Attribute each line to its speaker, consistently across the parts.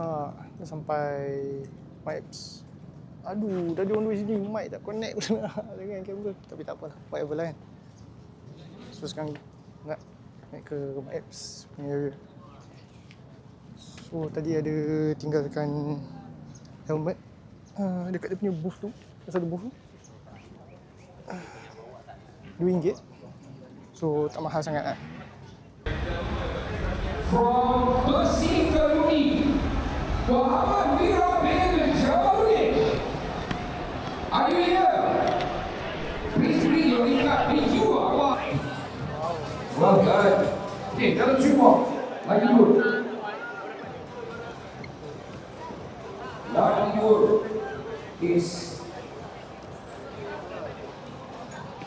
Speaker 1: Dah sampai Mics. Aduh, dah on the way sini, mic tak connect pula dengan kamera. Tapi tak apalah, whatever lah kan. So sekarang nak naik ke Mics punya area. So tadi ada tinggalkan helmet dekat dia punya booth tu. Satu booth tu RM2. So tak mahal sangat lah.
Speaker 2: From Bersih-Teruni, Muhammad Mira bin Jamaludin. Are you here? Please bring your ikat. You are live. Well done. Okay, dalam semua. Lagi dulu. Lagi dulu is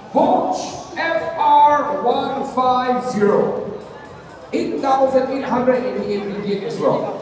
Speaker 2: Porsche FR150. 8,888 ringgit as well.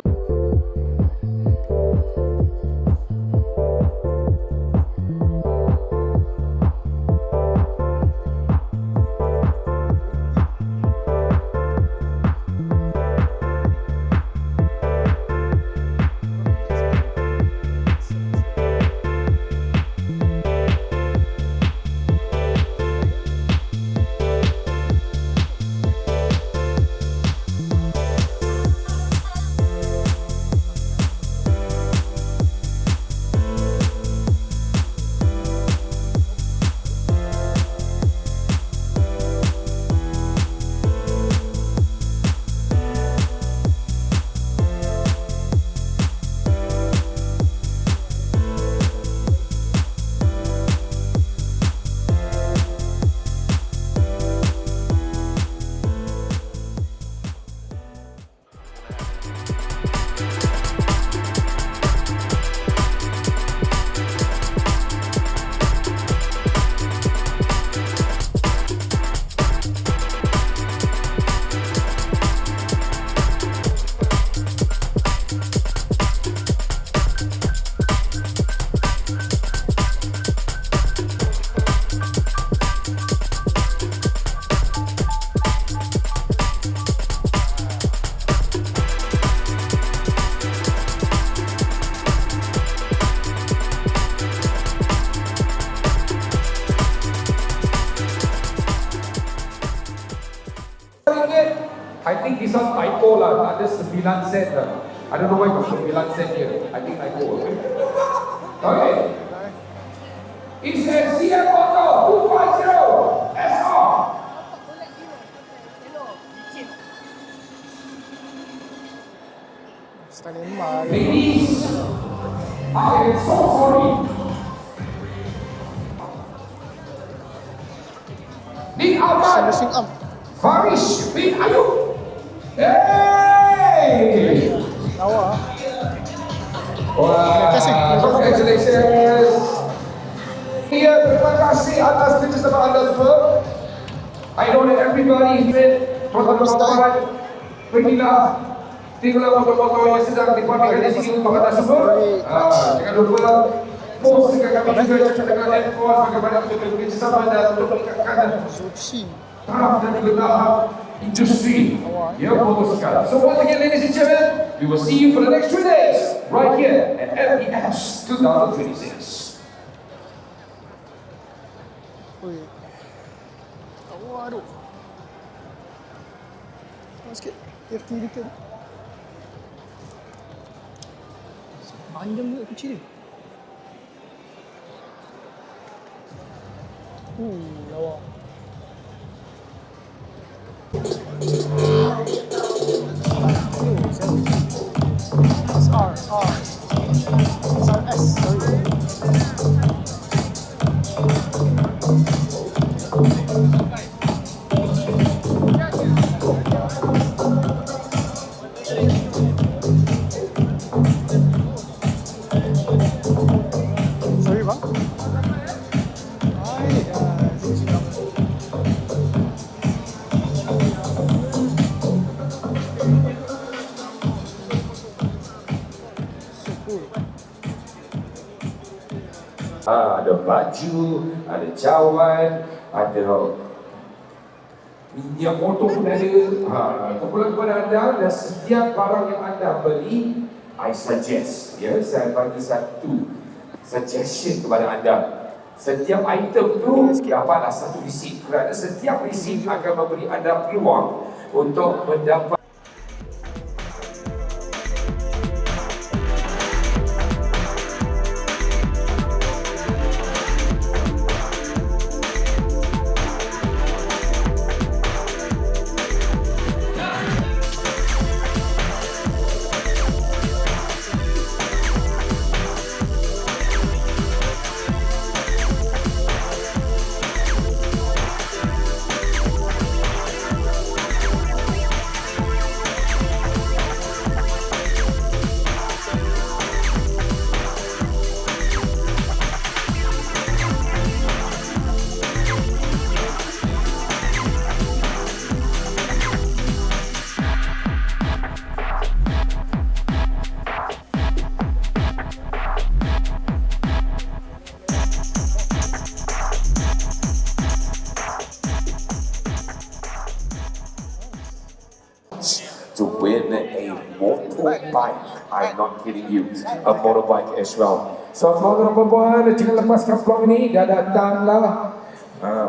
Speaker 2: I think this one typo lah, ada 9 set lah. I don't know why got 9 set here. I think typo. Okay. It's a CF Auto 250 SR. Ladies, I am so sorry. Ni Ahmad Farish bin Ayub. Hey!
Speaker 1: Lawa.
Speaker 2: Wah, congratulations. Ya, terima kasih atas kerjasama anda semua. I know that everybody here, tuan-tuan, pergilah tinggal foto-foto yang sedang dipamerkan di sini untuk anda semua. Jangan lupa post dekat kami juga cakap dengan Enforce bagaimana kita bekerjasama dan untuk meningkatkan taraf dan juga tahap industri yang memutuskan. So once again, ladies and gentlemen, we will see you for the next 3 days right here at FES 2026.
Speaker 1: Waduh. Sikit FT dekat. Panjang juga kecil dia. Lawa. SRS, sorry. Sorry bang.
Speaker 2: Ada baju, ada cawan, ada minyak motor pun ada. Kumpulan kepada anda dan setiap barang yang anda beli I suggest, ya, saya bagi satu suggestion kepada anda. Setiap item tu dapatlah satu receipt, kerana setiap receipt akan memberi anda peluang untuk mendapat to win a motorbike. I'm not kidding you, a motorbike as well. So tuan-tuan dan puan-puan, jangan lepaskan peluang ini dan datanglah,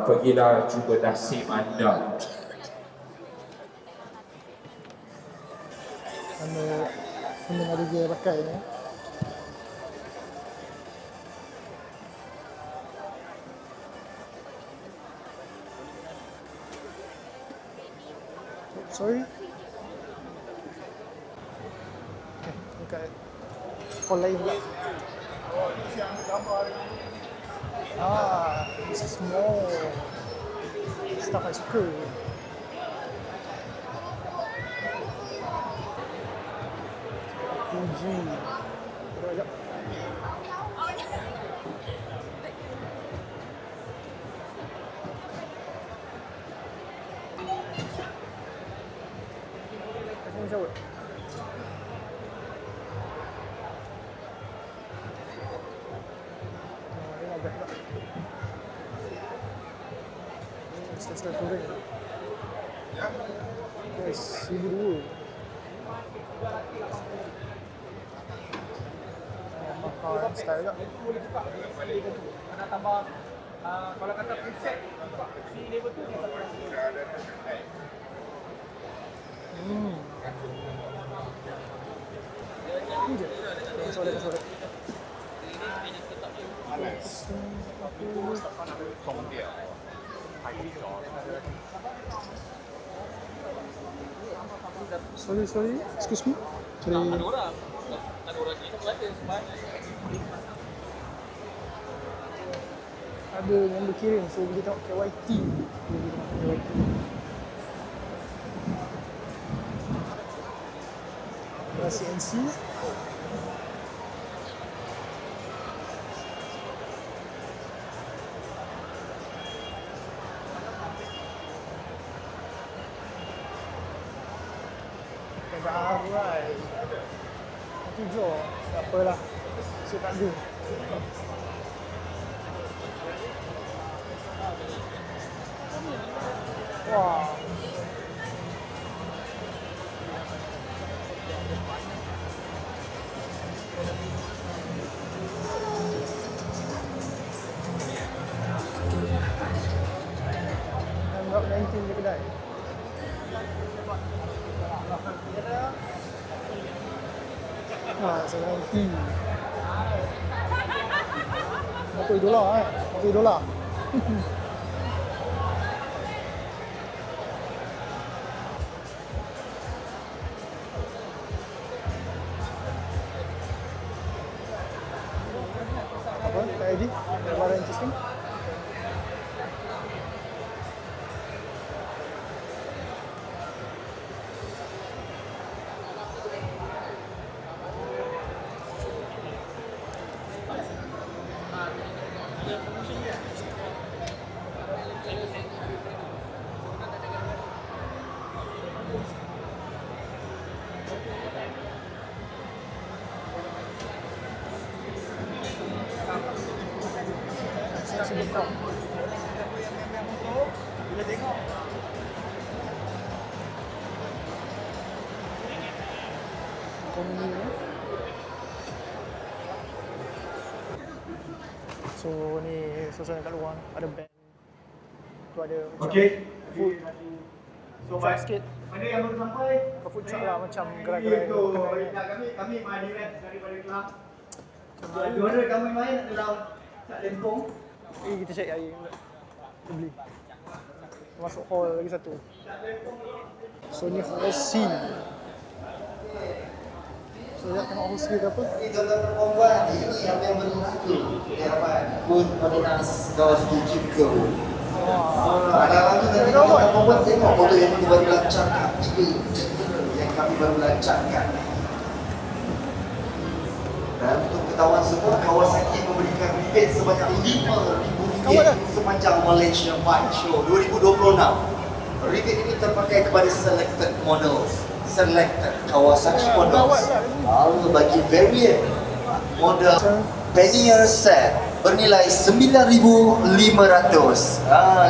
Speaker 2: pergilah cuba nasib anda.
Speaker 1: Anda ada dia pakai ni. Sorry. Okay, dekat call lain pula. This is more stuff I suka. Fuji. Sekejap. Ini siapa? Ini nak back tak? Ini style goreng. Guys, 1,200. Makan style tak?
Speaker 3: Nak tambah kalau kata preset si level tu dia
Speaker 1: Ini je. Sorry. Sorry. Excuse me. Sorry.
Speaker 3: ada orang lagi tu ada sebab
Speaker 1: Ada yang berkirim, so kita tengok KYT. CNC. Alright. Nanti draw. Tak apalah. So tak ada. Wah. Nampak 19 je kedai. Saya nanti. Berapa dolar berapa dolar? Apa? Tak edit? Barang interesting? Saya buka.
Speaker 3: bila tengok
Speaker 1: Komuni ni. So ni suasana kat luar, ada band. Tu ada macam
Speaker 3: Okey.
Speaker 1: food
Speaker 3: So,
Speaker 1: truck sikit.
Speaker 3: mana yang baru sampai?
Speaker 1: Food truck lah macam gerai-gerai
Speaker 3: Itu
Speaker 1: makanan.
Speaker 3: kami main direct daripada Kelang. Juara kami main adalah Cak Lempong.
Speaker 1: Kita check air pula. Kita beli. Masuk hall lagi satu. So ni hall C. So nak tengok hall C ke apa?
Speaker 4: Ini tuan-tuan dan puan-puan, ini apa yang berlaku di hadapan Booth Marinas kawasan Jimco. Dalam tu nanti tuan-tuan dan puan-puan tengok foto yang kami baru lancarkan. Yang kami baru lancarkan. Dan untuk ketahuan semua, Kawasaki memberikan rebate sebanyak RM5,000 sepanjang Malaysia Bike Show 2026. Rebate ini terpakai kepada selected models. Selected Kawasaki models. Lalu bagi variant model Pannier set bernilai RM9,500.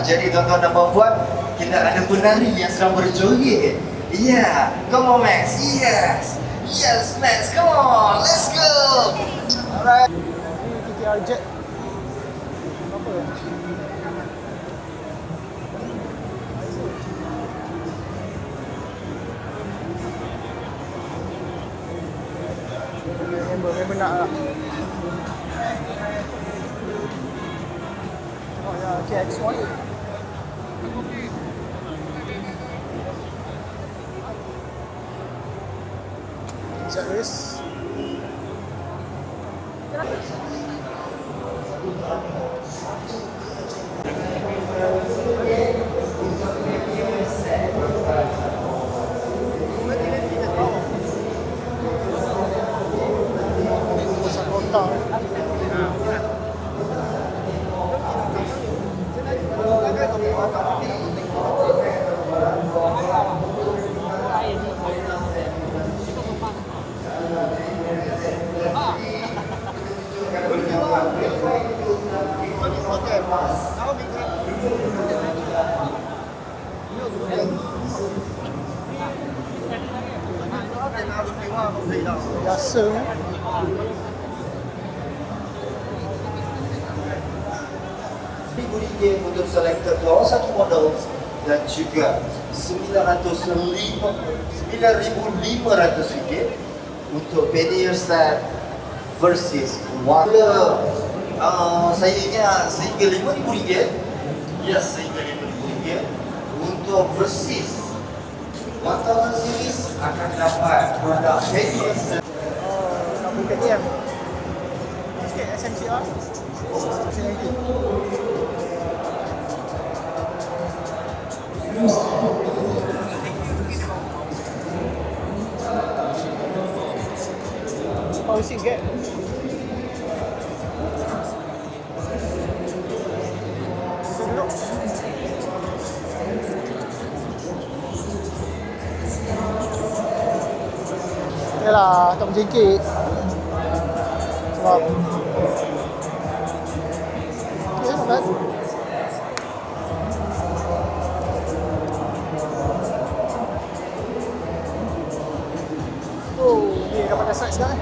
Speaker 4: Jadi tuan-tuan dan puan-puan, kita ada penari yang sedang berjoget. Yeah, come on Max. Yes. Yes Max, come on. Let's go. Alright.
Speaker 1: Ni KKR Jet. Apa ya? Member nak lah. Tengok ya KX1. Set race. Pusat kota. Biasa kan?
Speaker 4: RM1,000 untuk selected Kawasaki models dan juga RM9,500 untuk Pannier set versus Wala. Saya ingat sehingga RM5,000. Yes, sehingga RM5,000 untuk versus 1000 series akan dapat produk Pannier set.
Speaker 1: Nak beli KTM. Sikit SMCR. Macam lagi. How is it get? Kita duduk. Yalah, tak menjengkit. Sebab okay, not bad. Oh, ni dapat dah strike sekarang.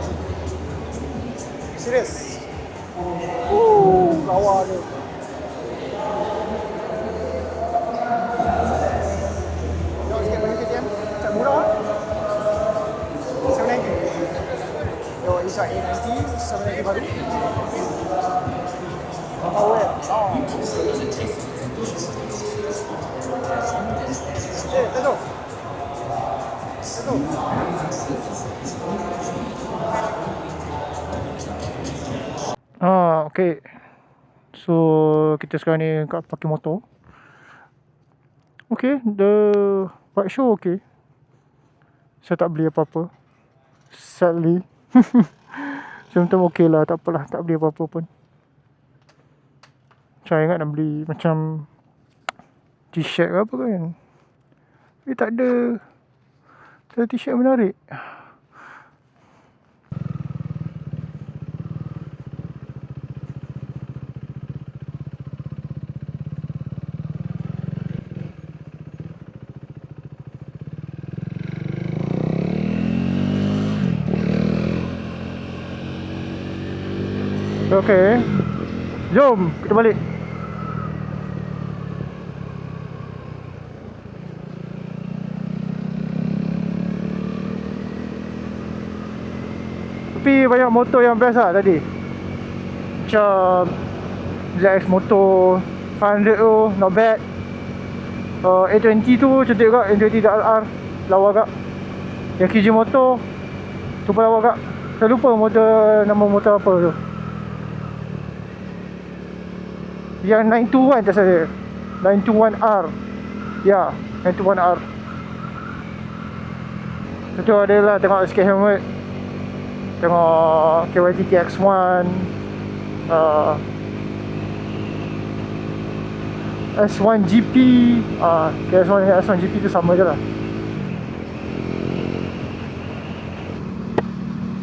Speaker 1: Serius. Lawa dia. Tengok sikit bagi KTM. Macam murah. 790. Yo, Isra A90, 790 baru. Power. Tentu. Okay. So, kita sekarang ni kat parking motor. Okay, the bike show okay. Saya tak beli apa-apa. Sadly. Macam okay lah, tak apalah, tak beli apa-apa pun. Saya ingat nak beli macam t-shirt ke apa kan. Tapi tak ada. Tak ada t-shirt menarik. Okay. Jom kita balik. Tapi banyak motor yang best lah tadi. Macam ZX Moto 500 tu, not bad. A20 tu cantik juga, A20RR lawa agak. Yang KJ Moto tu pun lawa agak. Saya lupa nama motor apa tu. Yang 921 tak salah. 921R. Ya, 921R. Tu adalah tengok sikit helmet. Tengok KYT TX1, S1GP. KS1 dengan S1GP tu sama je lah.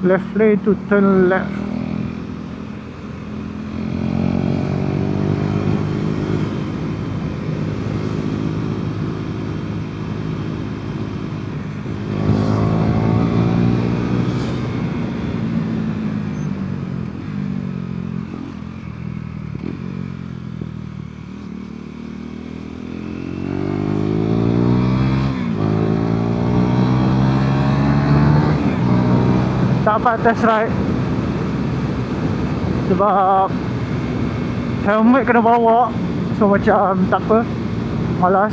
Speaker 1: Left lane to turn left. Tak dapat test ride sebab helmet kena bawa. So macam tak apa, malas.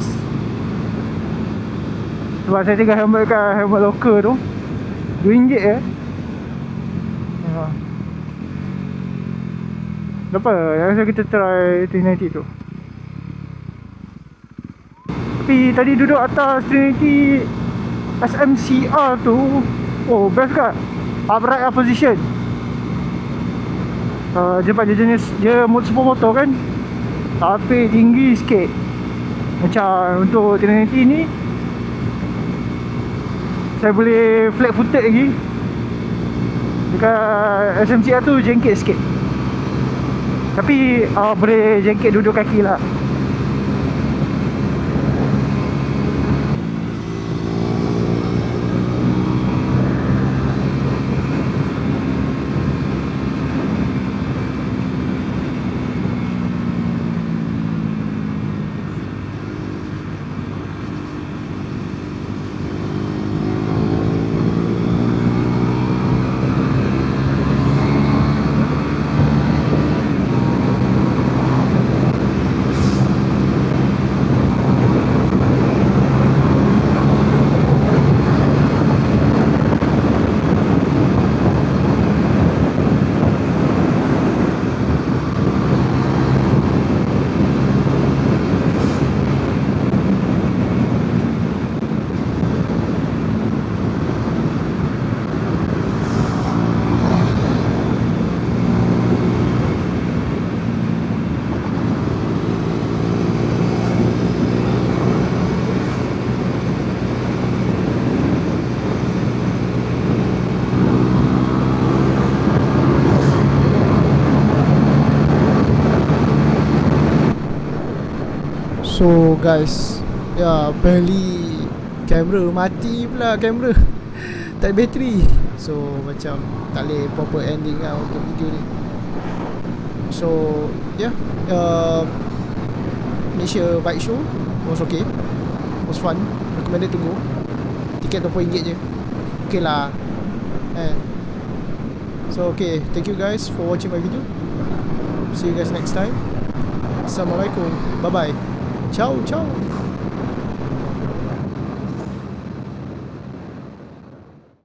Speaker 1: Sebab saya tinggal helmet kat helmet lokal tu RM2 je. Tak apa, rasa kita try 390 tu. Tapi tadi duduk atas 390 SMCR tu, oh best kat. Upright position. Dia jenis dia sport motor kan, tapi tinggi sikit. Macam untuk 390 ni saya boleh flat footed lagi. Dekat SMCR tu jengket sikit. Tapi boleh jengket duduk kaki lah. So guys, ya apparently kamera mati pula, kamera tak ada bateri. So macam tak boleh proper ending lah untuk video ni. So yeah, Malaysia Bike Show was okay, was fun, recommended to go. Tiket RM20 je, okay lah. So okay, thank you guys for watching my video. See you guys next time. Assalamualaikum, bye bye. Ciao, ciao.